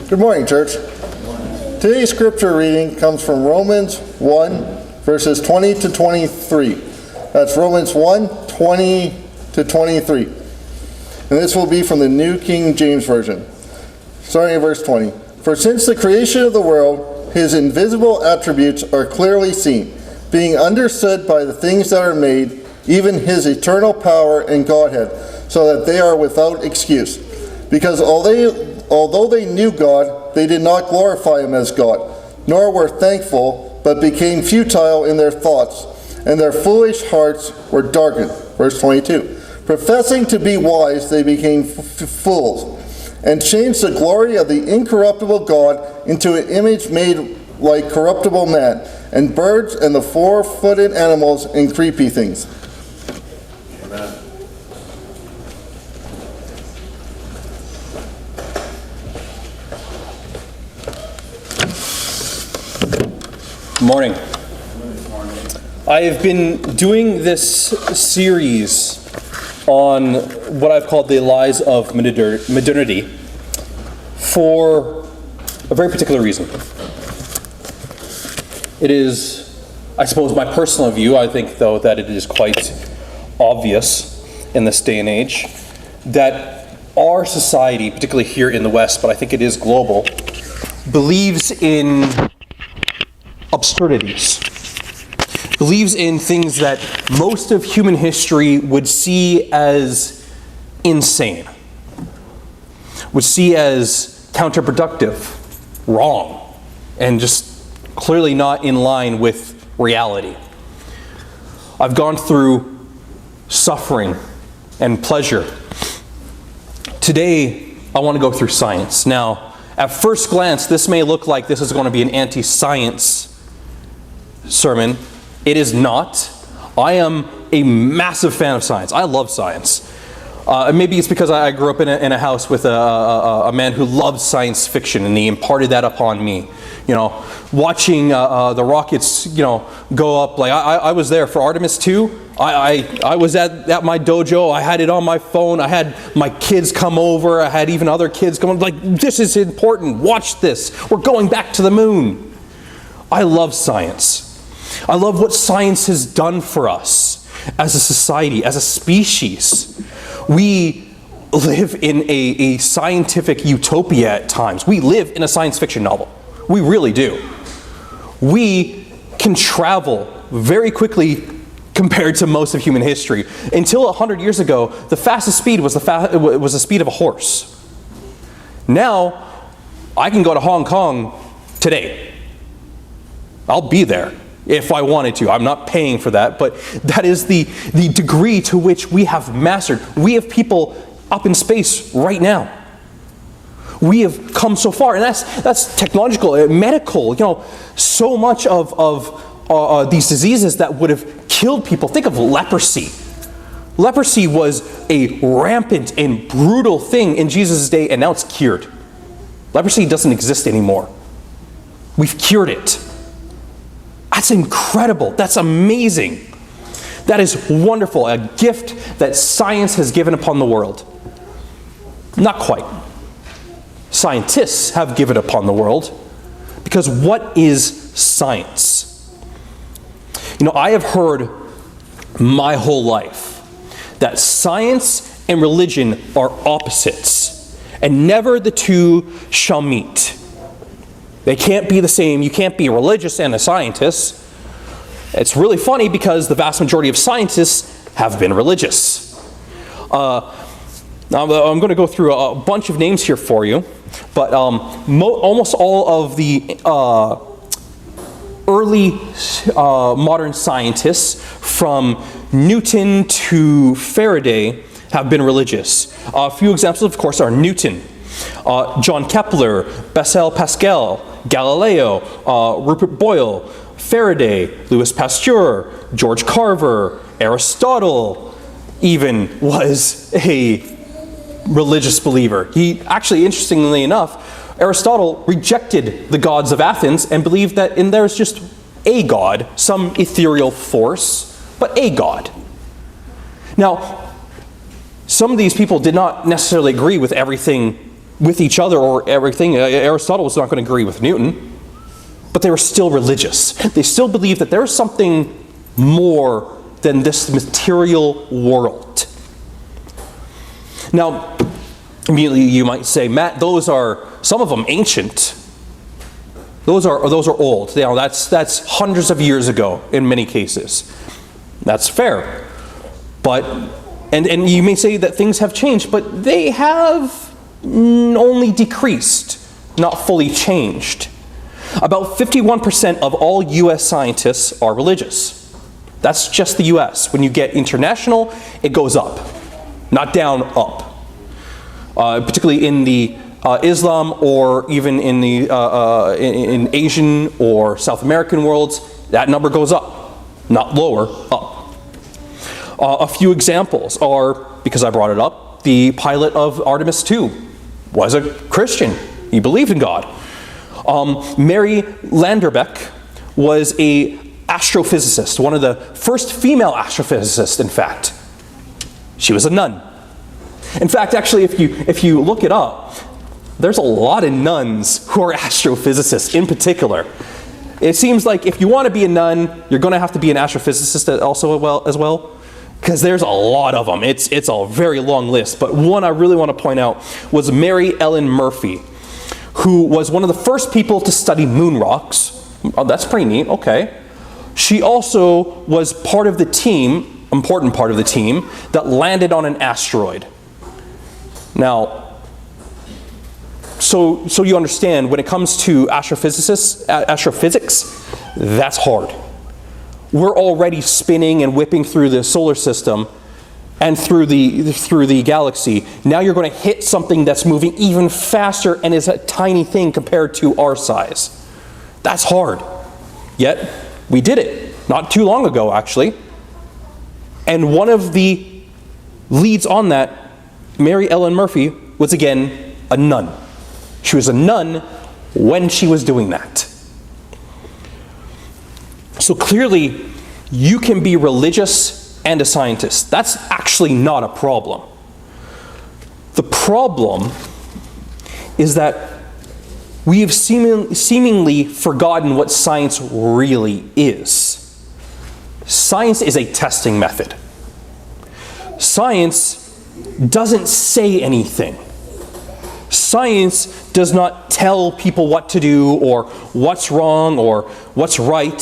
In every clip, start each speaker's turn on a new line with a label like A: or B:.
A: Good morning, church. Today's scripture reading comes from Romans 1, verses 20 to 23. That's Romans 1, 20 to 23. And this will be from the New King James Version. Starting at verse 20. For since the creation of the world, his invisible attributes are clearly seen, being understood by the things that are made, even his eternal power and Godhead, so that they are without excuse. Because although they knew God, they did not glorify him as God, nor were thankful, but became futile in their thoughts, and their foolish hearts were darkened. Verse 22. Professing to be wise, they became fools, and changed the glory of the incorruptible God into an image made like corruptible man, and birds and the four-footed animals and creepy things. Amen.
B: Morning. I have been doing this series on what I've called the lies of modernity for a very particular reason. It is, I suppose, my personal view. I think, though, that it is quite obvious in this day and age that our society, particularly here in the West, but I think it is global, believes in absurdities, believes in things that most of human history would see as insane, would see as counterproductive, wrong, and just clearly not in line with reality. I've gone through suffering and pleasure. Today, I want to go through science. Now, at first glance, this may look like this is going to be an anti-science sermon. It is not. I am a massive fan of science. I love science. Maybe it's because I grew up in a house with a man who loved science fiction, and he imparted that upon me. You know, watching the rockets, go up. Like I was there for Artemis 2. I was at my dojo. I had it on my phone. I had my kids come over. I had even other kids come. Like, this is important. Watch this. We're going back to the moon. I love science. I love what science has done for us as a society, as a species. We live in a scientific utopia at times. We live in a science fiction novel. We really do. We can travel very quickly compared to most of human history. Until 100 years ago, the fastest speed was the speed of a horse. Now, I can go to Hong Kong today. I'll be there if I wanted to. I'm not paying for that, but that is the degree to which we have mastered. We have people up in space right now. We have come so far, and that's technological, medical. So much of these diseases that would have killed people. Think of leprosy. Leprosy was a rampant and brutal thing in Jesus' day, and now it's cured. Leprosy doesn't exist anymore. We've cured it. That's incredible. That's amazing. That is wonderful. A gift that science has given upon the world. Not quite. Scientists have given upon the world. Because what is science? I have heard my whole life that science and religion are opposites, and never the two shall meet. They can't be the same. You can't be religious and a scientist. It's really funny because the vast majority of scientists have been religious. Now I'm going to go through a bunch of names here for you, but almost all of the early modern scientists, from Newton to Faraday, have been religious. A few examples, of course, are Newton, John Kepler, Pascal, Galileo, Rupert Boyle, Faraday, Louis Pasteur, George Carver, Aristotle even was a religious believer. He actually, interestingly enough, Aristotle rejected the gods of Athens and believed that there's just a god, some ethereal force, but a god. Now, some of these people did not necessarily agree with everything with each other or everything. Aristotle was not going to agree with Newton, but they were still religious. They still believed that there was something more than this material world. Now, immediately you might say, Matt, those are, some of them, ancient. Those are old. You know, that's hundreds of years ago in many cases. That's fair. But, and you may say that things have changed, but they have only decreased, not fully changed. About 51% of all U.S. scientists are religious. That's just the U.S. When you get international, it goes up, not down, up. Particularly in the Islam or even in the in Asian or South American worlds, that number goes up, not lower, up. A few examples are, because I brought it up, the pilot of Artemis II was a Christian. He believed in God. Mary Landerbeck was a astrophysicist, one of the first female astrophysicists, in fact. She was a nun. In fact, actually, if you look it up, there's a lot of nuns who are astrophysicists in particular. It seems like if you want to be a nun, you're going to have to be an astrophysicist also as well, because there's a lot of them. It's a very long list, but one I really want to point out was Mary Ellen Murphy, who was one of the first people to study moon rocks. Oh, that's pretty neat, okay. She also was part of the team, important part of the team, that landed on an asteroid. Now, so you understand, when it comes to astrophysics, that's hard. We're already spinning and whipping through the solar system and through the galaxy. Now you're going to hit something that's moving even faster and is a tiny thing compared to our size. That's hard. Yet, we did it. Not too long ago, actually. And one of the leads on that, Mary Ellen Murphy, was again a nun. She was a nun when she was doing that. So clearly, you can be religious and a scientist. That's actually not a problem. The problem is that we have seemingly forgotten what science really is. Science is a testing method. Science doesn't say anything. Science does not tell people what to do or what's wrong or what's right.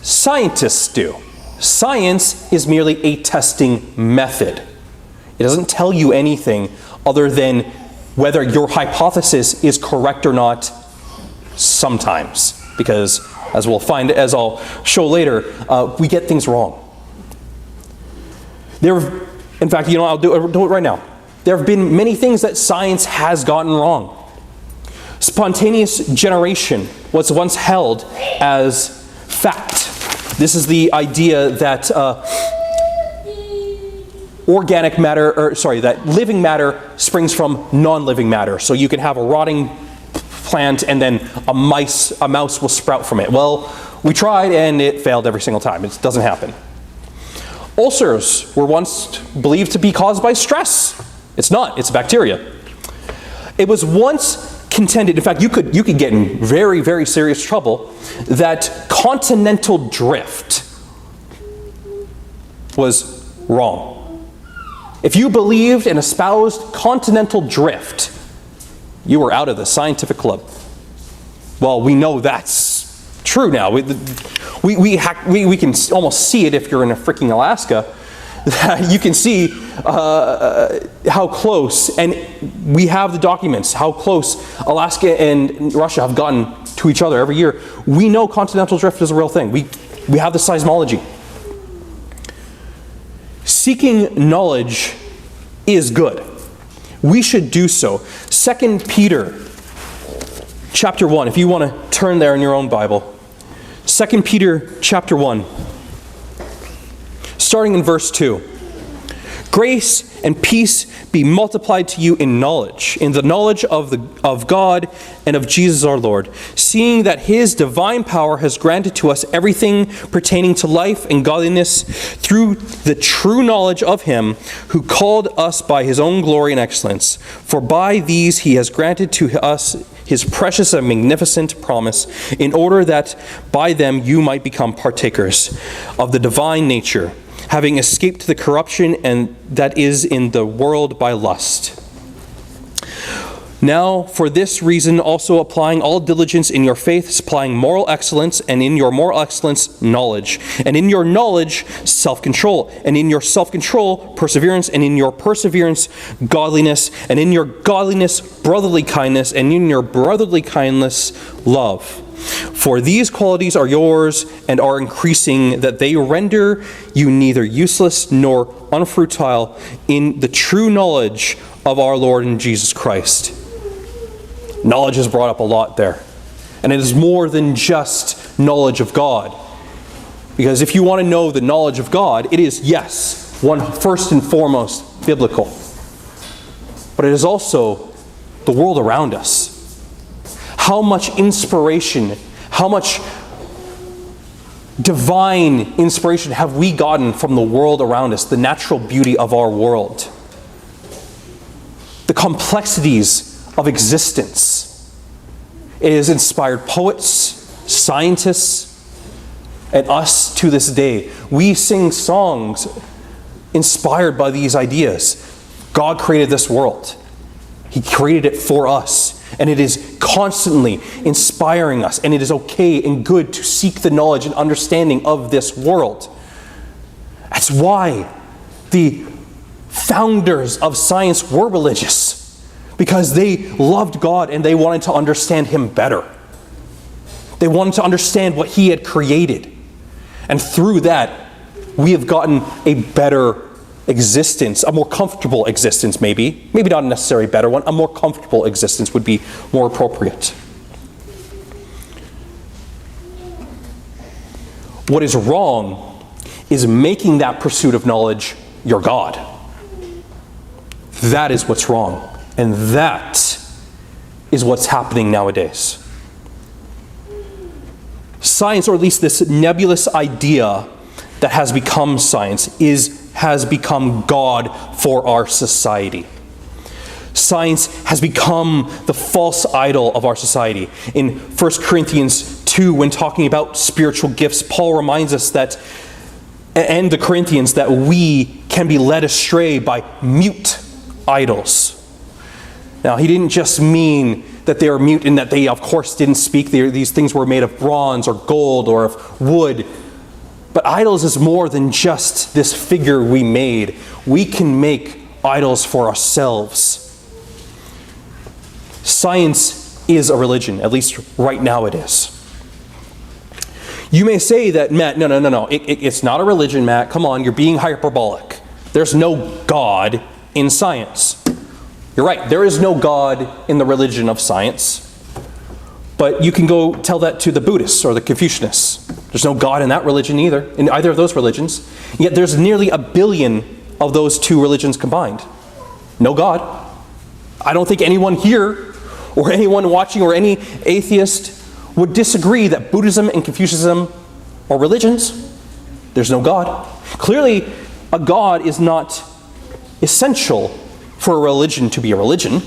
B: Scientists do. Science is merely a testing method. It doesn't tell you anything other than whether your hypothesis is correct or not sometimes. Because, as I'll show later, we get things wrong. In fact, I'll do it right now. There have been many things that science has gotten wrong. Spontaneous generation was once held as fact. This is the idea that that living matter springs from non-living matter. So you can have a rotting plant and then a mouse will sprout from it. Well, we tried and it failed every single time. It doesn't happen. Ulcers were once believed to be caused by stress. It's not. It's bacteria. It was once contended, in fact, you could get in very, very serious trouble, that continental drift was wrong. If you believed and espoused continental drift, you were out of the scientific club. Well, we know that's true now. We can almost see it if you're in a freaking Alaska. You can see how close, and we have the documents, how close Alaska and Russia have gotten to each other every year. We know continental drift is a real thing. We have the seismology. Seeking knowledge is good. We should do so. 2 Peter chapter 1, if you want to turn there in your own Bible. 2 Peter chapter 1. Starting in verse 2. Grace and peace be multiplied to you in knowledge, in the knowledge of God and of Jesus our Lord, seeing that his divine power has granted to us everything pertaining to life and godliness through the true knowledge of him who called us by his own glory and excellence. For by these he has granted to us his precious and magnificent promise, in order that by them you might become partakers of the divine nature, having escaped the corruption and that is in the world by lust. Now, for this reason, also applying all diligence in your faith, supplying moral excellence, and in your moral excellence, knowledge, and in your knowledge, self-control, and in your self-control, perseverance, and in your perseverance, godliness, and in your godliness, brotherly kindness, and in your brotherly kindness, love. For these qualities are yours and are increasing, that they render you neither useless nor unfruitful in the true knowledge of our Lord and Jesus Christ. Knowledge is brought up a lot there. And it is more than just knowledge of God. Because if you want to know the knowledge of God, it is, yes, first and foremost biblical. But it is also the world around us. How much inspiration, how much divine inspiration have we gotten from the world around us, the natural beauty of our world, the complexities of existence. It has inspired poets, scientists, and us to this day. We sing songs inspired by these ideas. God created this world. He created it for us. And it is constantly inspiring us. And it is okay and good to seek the knowledge and understanding of this world. That's why the founders of science were religious. Because they loved God and they wanted to understand him better. They wanted to understand what he had created. And through that, we have gotten a better existence, a more comfortable existence maybe. Maybe not a necessarily better one. A more comfortable existence would be more appropriate. What is wrong is making that pursuit of knowledge your God. That is what's wrong. And that is what's happening nowadays. Science, or at least this nebulous idea that has become science, has become God for our society. Science has become the false idol of our society. In 1 Corinthians 2, when talking about spiritual gifts, Paul reminds us that, and the Corinthians, that we can be led astray by mute idols. Now, he didn't just mean that they were mute in that they, of course, didn't speak. These things were made of bronze or gold or of wood. But idols is more than just this figure we made. We can make idols for ourselves. Science is a religion, at least right now it is. You may say that, Matt, no. It's not a religion, Matt. Come on, you're being hyperbolic. There's no God in science. You're right, there is no God in the religion of science. But you can go tell that to the Buddhists or the Confucianists. There's no God in that religion either, in either of those religions. Yet there's nearly 1 billion of those two religions combined. No God. I don't think anyone here, or anyone watching, or any atheist would disagree that Buddhism and Confucianism are religions. There's no God. Clearly, a God is not essential for a religion to be a religion.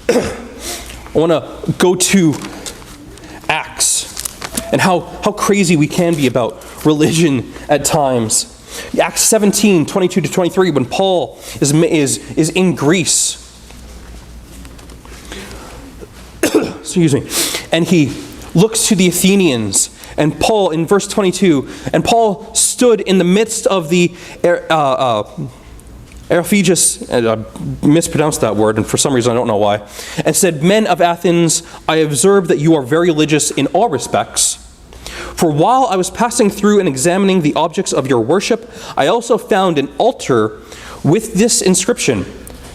B: I want to go to Acts and how crazy we can be about religion at times. Acts 17, 22 to 23, when Paul is in Greece. Excuse me. And he looks to the Athenians. And Paul, in verse 22, and Paul stood in the midst of the Areopagus, I mispronounced that word, and for some reason I don't know why, and said, "Men of Athens, I observe that you are very religious in all respects. For while I was passing through and examining the objects of your worship, I also found an altar with this inscription,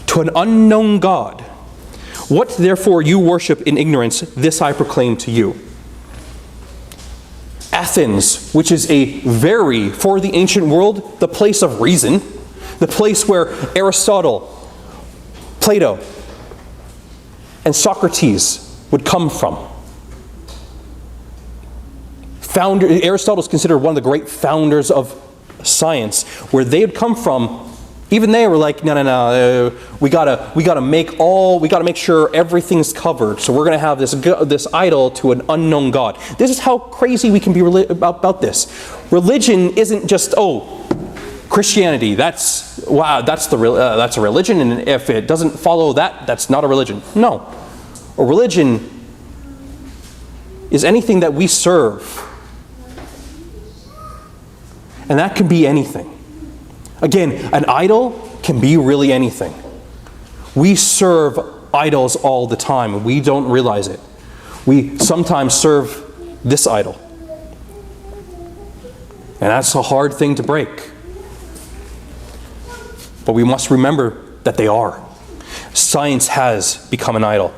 B: 'To an unknown God. What therefore you worship in ignorance, this I proclaim to you.'" Athens, which is for the ancient world, the place of reason, the place where Aristotle, Plato, and Socrates would come from. Aristotle is considered one of the great founders of science. Where they had come from, even they were like, no, we gotta make sure everything's covered. So we're gonna have this idol to an unknown God. This is how crazy we can be about this. Religion isn't just Christianity. That's a religion, and if it doesn't follow that, that's not a religion. No, a religion is anything that we serve. And that can be anything. Again, an idol can be really anything. We serve idols all the time, and we don't realize it. We sometimes serve this idol. And that's a hard thing to break. But we must remember that they are. Science has become an idol.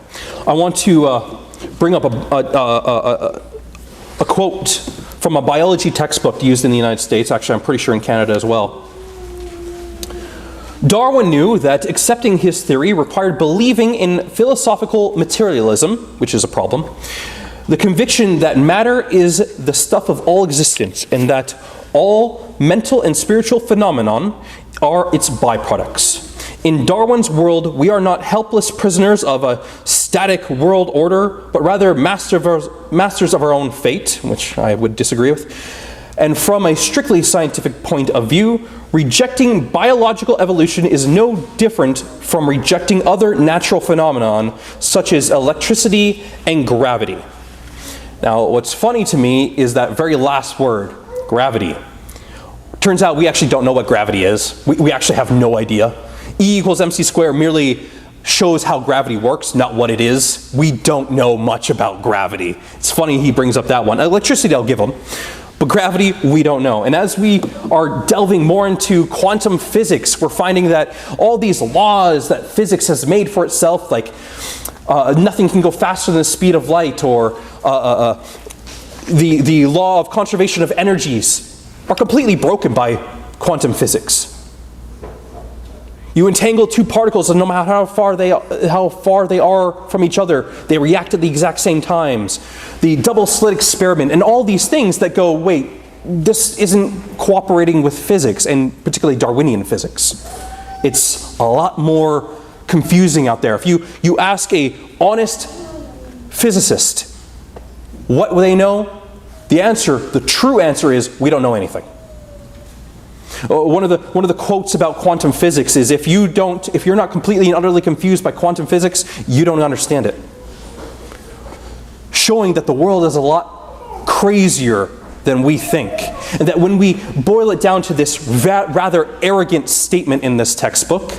B: I want to bring up a quote from a biology textbook used in the United States. Actually, I'm pretty sure in Canada as well. Darwin knew that accepting his theory required believing in philosophical materialism, which is a problem, the conviction that matter is the stuff of all existence, and that all mental and spiritual phenomenon are its byproducts. In Darwin's world, we are not helpless prisoners of a static world order, but rather masters of our own fate, which I would disagree with. And from a strictly scientific point of view, rejecting biological evolution is no different from rejecting other natural phenomenon, such as electricity and gravity. Now, what's funny to me is that very last word, gravity. Turns out we actually don't know what gravity is. We actually have no idea. E equals mc squared merely shows how gravity works, not what it is. We don't know much about gravity. It's funny he brings up that one. Electricity I'll give him, but gravity we don't know. And as we are delving more into quantum physics, we're finding that all these laws that physics has made for itself, like nothing can go faster than the speed of light, or the law of conservation of energies, are completely broken by quantum physics. You entangle two particles, and no matter how far they are from each other, they react at the exact same times. The double slit experiment, and all these things that go, wait, this isn't cooperating with physics, and particularly Darwinian physics. It's a lot more confusing out there. If you ask a honest physicist what they know, the true answer is, we don't know anything. One of the quotes about quantum physics is, if you're not completely and utterly confused by quantum physics, you don't understand it. Showing that the world is a lot crazier than we think. And that when we boil it down to this rather arrogant statement in this textbook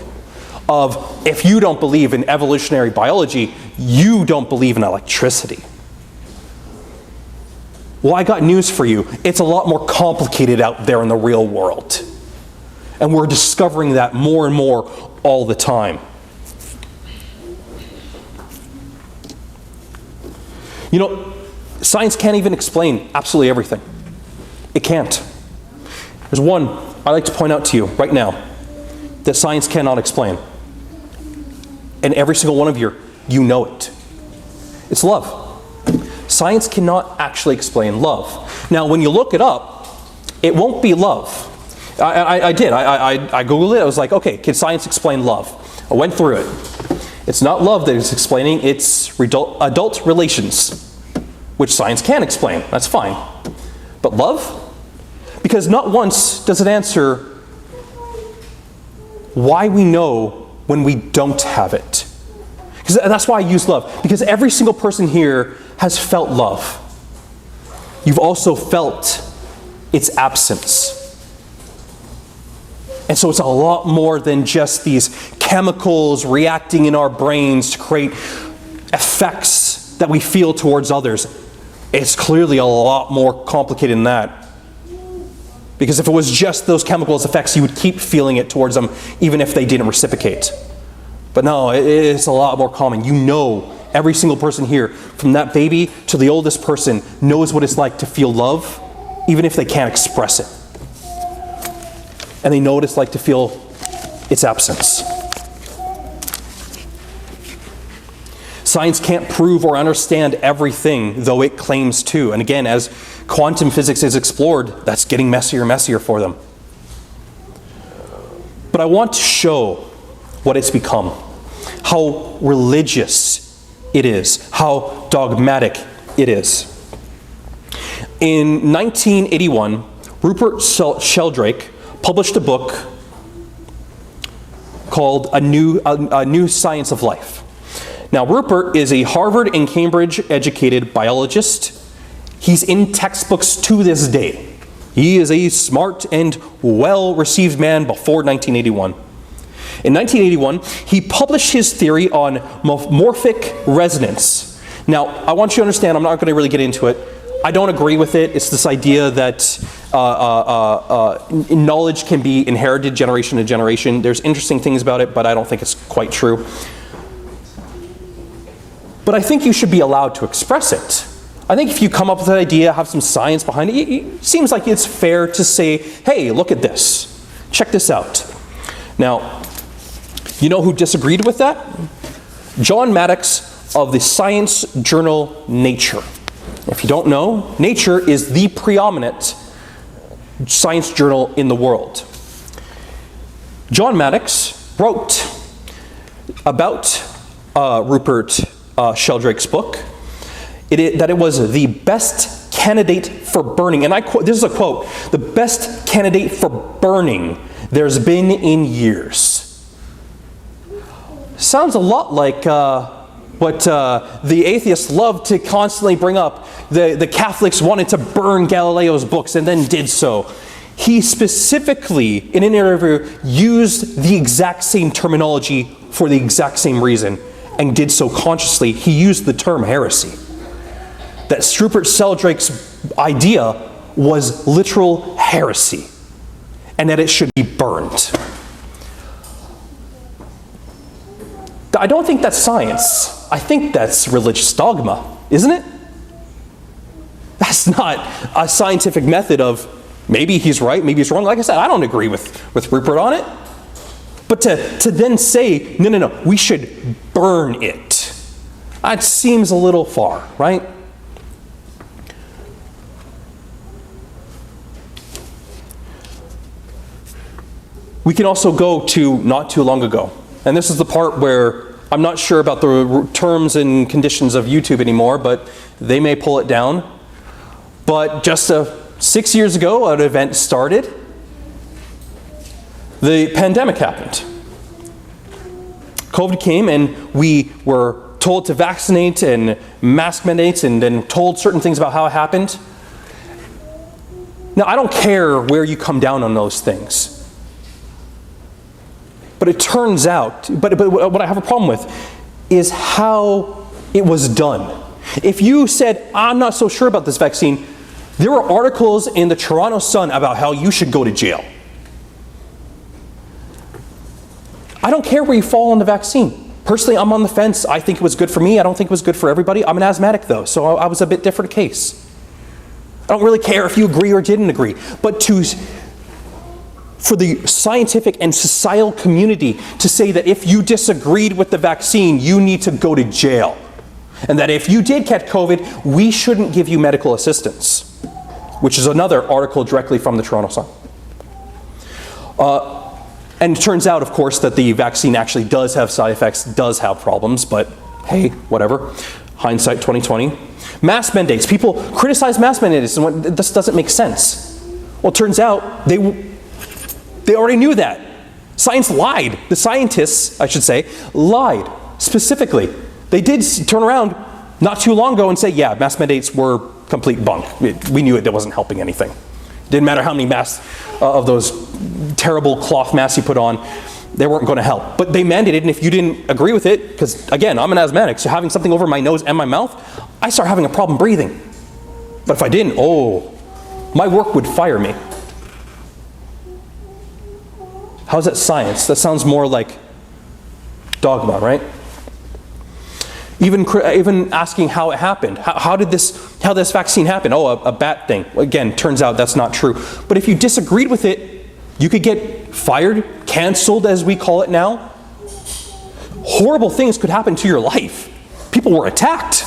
B: of, if you don't believe in evolutionary biology, you don't believe in electricity. Well, I got news for you. It's a lot more complicated out there in the real world. And we're discovering that more and more all the time. You know, science can't even explain absolutely everything. It can't. There's one I'd like to point out to you right now that science cannot explain. And every single one of you know it. It's love. Science cannot actually explain love. Now, when you look it up, it won't be love. I did. I Googled it. I was like, okay, can science explain love? I went through it. It's not love that it's explaining. It's adult relations, which science can explain. That's fine. But love? Because not once does it answer why we know when we don't have it. Because that's why I use love. Because every single person here has felt love. You've also felt its absence. And so it's a lot more than just these chemicals reacting in our brains to create effects that we feel towards others. It's clearly a lot more complicated than that. Because if it was just those chemicals effects, you would keep feeling it towards them even if they didn't reciprocate. But no, it's a lot more common. You know, every single person here, from that baby to the oldest person, knows what it's like to feel love even if they can't express it. And they know what it's like to feel its absence. Science can't prove or understand everything, though it claims to. And again, as quantum physics is explored, that's getting messier and messier for them. But I want to show what it's become, how religious it is, how dogmatic it is. In 1981, Rupert Sheldrake published a book called A New Science of Life. Now, Rupert is a Harvard and Cambridge educated biologist. He's in textbooks to this day. He is a smart and well-received man before 1981. In 1981, he published his theory on morphic resonance. Now, I want you to understand, I'm not going to really get into it. I don't agree with it. It's this idea that knowledge can be inherited generation to generation. There's interesting things about it, but I don't think it's quite true. But I think you should be allowed to express it. I think if you come up with an idea, have some science behind it, it seems like it's fair to say, hey, look at this. Check this out. Now, you know who disagreed with that? John Maddox of the science journal Nature. If you don't know, Nature is the preeminent science journal in the world. John Maddox wrote about Rupert Sheldrake's book, that it was the best candidate for burning. And I quote, this is a quote, the best candidate for burning there's been in years. Sounds a lot like what the atheists love to constantly bring up. The Catholics wanted to burn Galileo's books and then did so. He specifically, in an interview, used the exact same terminology for the exact same reason and did so consciously. He used the term heresy. That Rupert Sheldrake's idea was literal heresy and that it should be burned. I don't think that's science. I think that's religious dogma, isn't it? That's not a scientific method of maybe he's right, maybe he's wrong. Like I said, I don't agree with Rupert on it. But to then say, no, we should burn it, that seems a little far, right? We can also go to not too long ago. And this is the part where I'm not sure about the terms and conditions of YouTube anymore, but they may pull it down. But just 6 years ago, an event started. The pandemic happened. COVID came and we were told to vaccinate and mask mandates and then told certain things about how it happened. Now, I don't care where you come down on those things. But it turns out, but what I have a problem with is how it was done. If you said, I'm not so sure about this vaccine, there were articles in the Toronto Sun about how you should go to jail. I don't care where you fall on the vaccine. Personally, I'm on the fence. I think it was good for me. I don't think it was good for everybody. I'm an asthmatic though, so I was a bit different case. I don't really care if you agree or didn't agree. But for the scientific and societal community to say that if you disagreed with the vaccine, you need to go to jail. And that if you did catch COVID, we shouldn't give you medical assistance, which is another article directly from the Toronto Sun. And it turns out, of course, that the vaccine actually does have side effects, does have problems, but hey, whatever. Hindsight 2020. Mask mandates. People criticize mask mandates and this doesn't make sense. Well, it turns out they already knew that. Science lied. The scientists, I should say, lied specifically. They did turn around not too long ago and say, yeah, mask mandates were complete bunk. We knew it wasn't helping anything. Didn't matter how many masks of those terrible cloth masks you put on, they weren't going to help. But they mandated, and if you didn't agree with it, because again, I'm an asthmatic, so having something over my nose and my mouth, I start having a problem breathing. But if I didn't, my work would fire me. How's that science? That sounds more like dogma, right? Even asking how it happened. How did this vaccine happen? Oh, a bat thing. Again, turns out that's not true. But if you disagreed with it, you could get fired, canceled as we call it now. Horrible things could happen to your life. People were attacked.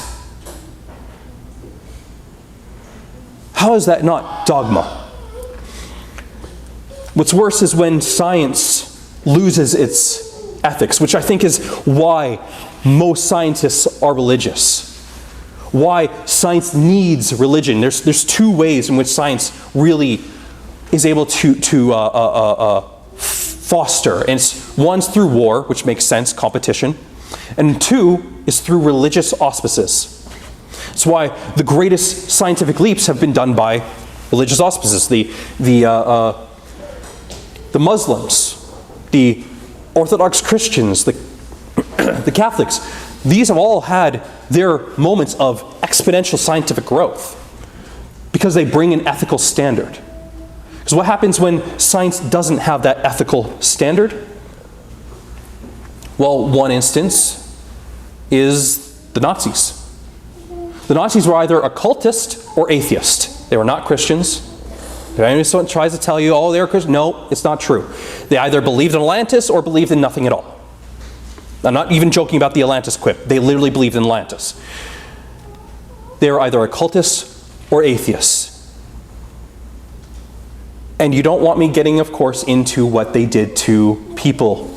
B: How is that not dogma? What's worse is when science loses its ethics, which I think is why most scientists are religious. Why science needs religion. There's two ways in which science really is able to foster. And one's through war, which makes sense, competition. And two is through religious auspices. That's why the greatest scientific leaps have been done by religious auspices. The Muslims, the Orthodox Christians, the Catholics, these have all had their moments of exponential scientific growth because they bring an ethical standard. Because what happens when science doesn't have that ethical standard? Well, one instance is the Nazis. The Nazis were either occultist or atheist. They were not Christians. If anyone tries to tell you, oh, they're Christian, no, it's not true. They either believed in Atlantis or believed in nothing at all. I'm not even joking about the Atlantis quip. They literally believed in Atlantis. They were either occultists or atheists. And you don't want me getting, of course, into what they did to people,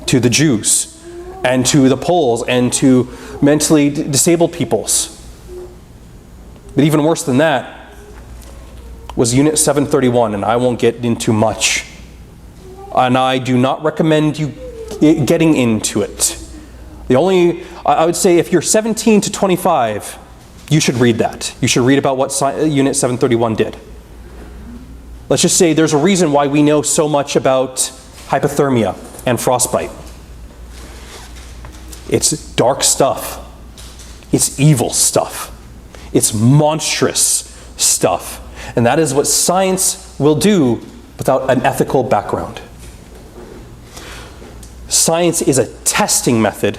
B: to the Jews, and to the Poles, and to mentally disabled peoples. But even worse than that was Unit 731, and I won't get into much. And I do not recommend you getting into it. I would say if you're 17 to 25, you should read that. You should read about what Unit 731 did. Let's just say there's a reason why we know so much about hypothermia and frostbite. It's dark stuff. It's evil stuff. It's monstrous stuff. And that is what science will do without an ethical background. Science is a testing method,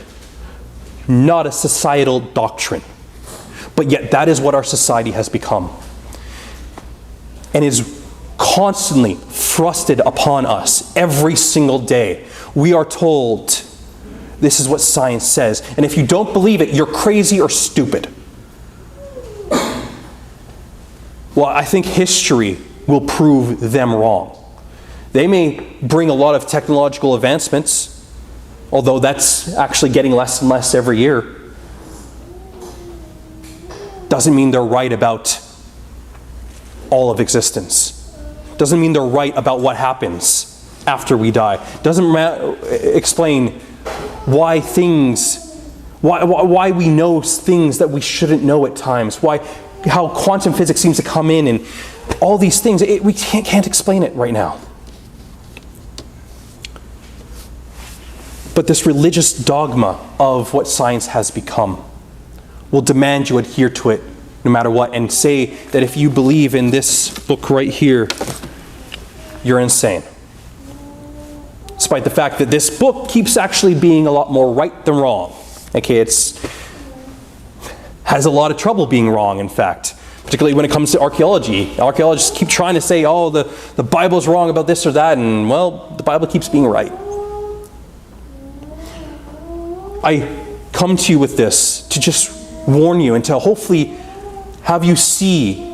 B: not a societal doctrine. But yet that is what our society has become. And is constantly thrusted upon us every single day. We are told, this is what science says. And if you don't believe it, you're crazy or stupid. Well, I think history will prove them wrong. They may bring a lot of technological advancements, although that's actually getting less and less every year. Doesn't mean they're right about all of existence. Doesn't mean they're right about what happens after we die. Doesn't explain why we know things that we shouldn't know at times. How quantum physics seems to come in and all these things. We can't explain it right now. But this religious dogma of what science has become will demand you adhere to it no matter what, and say that if you believe in this book right here, you're insane. Despite the fact that this book keeps actually being a lot more right than wrong. Okay, has a lot of trouble being wrong, in fact. Particularly when it comes to archaeology. Archaeologists keep trying to say, oh, the Bible's wrong about this or that, and well, the Bible keeps being right. I come to you with this to just warn you and to hopefully have you see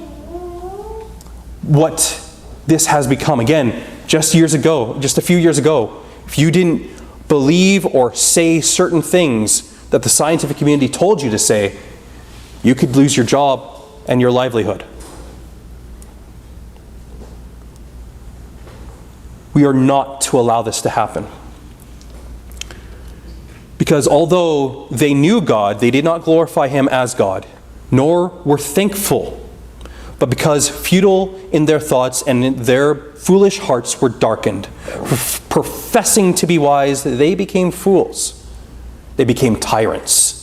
B: what this has become. Again, just a few years ago, if you didn't believe or say certain things that the scientific community told you to say, you could lose your job and your livelihood. We are not to allow this to happen. Because although they knew God, they did not glorify Him as God, nor were thankful. But because futile in their thoughts and their foolish hearts were darkened, professing to be wise, they became fools. They became tyrants.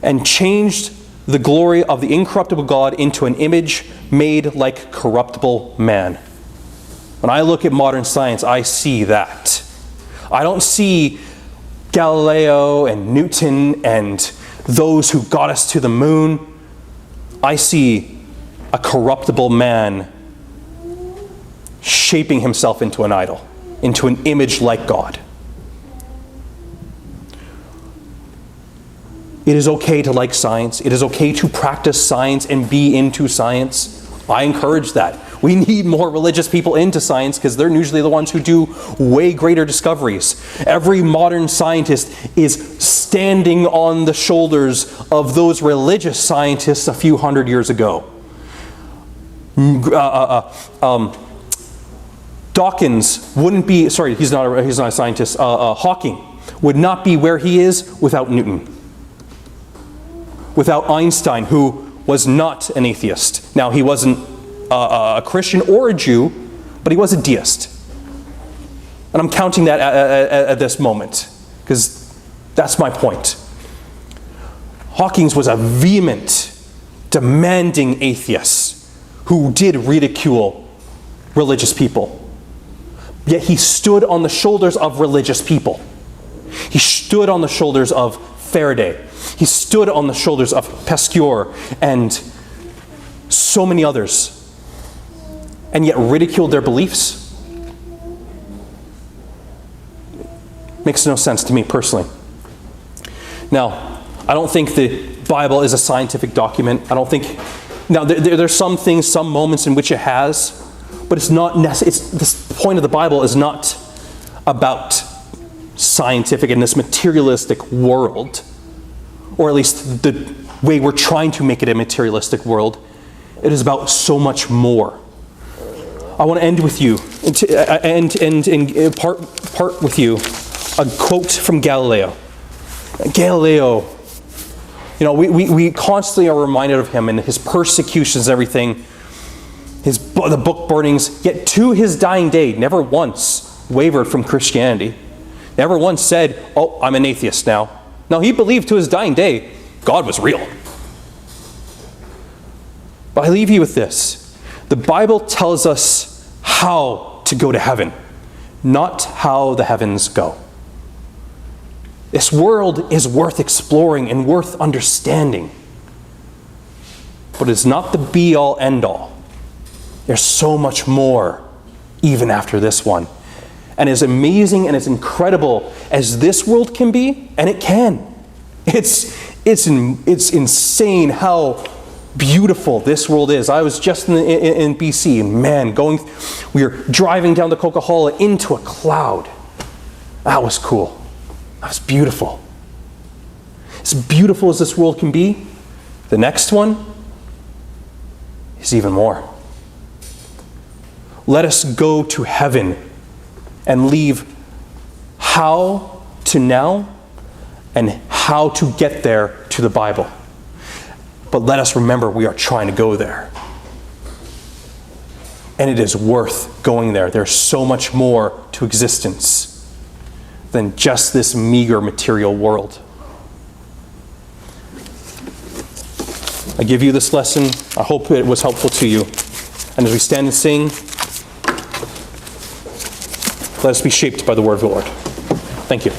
B: And changed the glory of the incorruptible God into an image made like corruptible man. When I look at modern science, I see that. I don't see Galileo and Newton and those who got us to the moon. I see a corruptible man shaping himself into an idol, into an image like God. It is okay to like science. It is okay to practice science and be into science. I encourage that. We need more religious people into science because they're usually the ones who do way greater discoveries. Every modern scientist is standing on the shoulders of those religious scientists a few hundred years ago. Dawkins wouldn't be, sorry, he's not a scientist, Hawking would not be where he is without Newton. Without Einstein, who was not an atheist. Now, he wasn't a Christian or a Jew, but he was a deist. And I'm counting that at this moment, because that's my point. Hawking was a vehement, demanding atheist who did ridicule religious people. Yet he stood on the shoulders of religious people. He stood on the shoulders of Faraday. He stood on the shoulders of Pasteur and so many others, and yet ridiculed their beliefs. Makes no sense to me personally. Now, I don't think the Bible is a scientific document. I don't think, now there's some things, some moments in which it has, but it's not necessary. The point of the Bible is not about scientific in this materialistic world, or at least the way we're trying to make it a materialistic world. It is about so much more. I want to end with you, and part with you, a quote from Galileo. Galileo, you know, we constantly are reminded of him and his persecutions and everything, the book burnings, yet to his dying day, never once wavered from Christianity. Never once said, oh, I'm an atheist now. No, he believed to his dying day God was real. But I leave you with this. The Bible tells us how to go to heaven, not how the heavens go. This world is worth exploring and worth understanding. But it's not the be-all, end-all. There's so much more even after this one. And as amazing and as incredible as this world can be, and it can, it's insane how beautiful this world is. I was just in BC, and man, we were driving down the Coca-Cola into a cloud. That was cool. That was beautiful. As beautiful as this world can be, the next one is even more. Let us go to heaven and leave how to now and how to get there to the Bible. But let us remember we are trying to go there. And it is worth going there. There's so much more to existence than just this meager material world. I give you this lesson. I hope it was helpful to you. And as we stand and sing, let us be shaped by the word of the Lord. Thank you.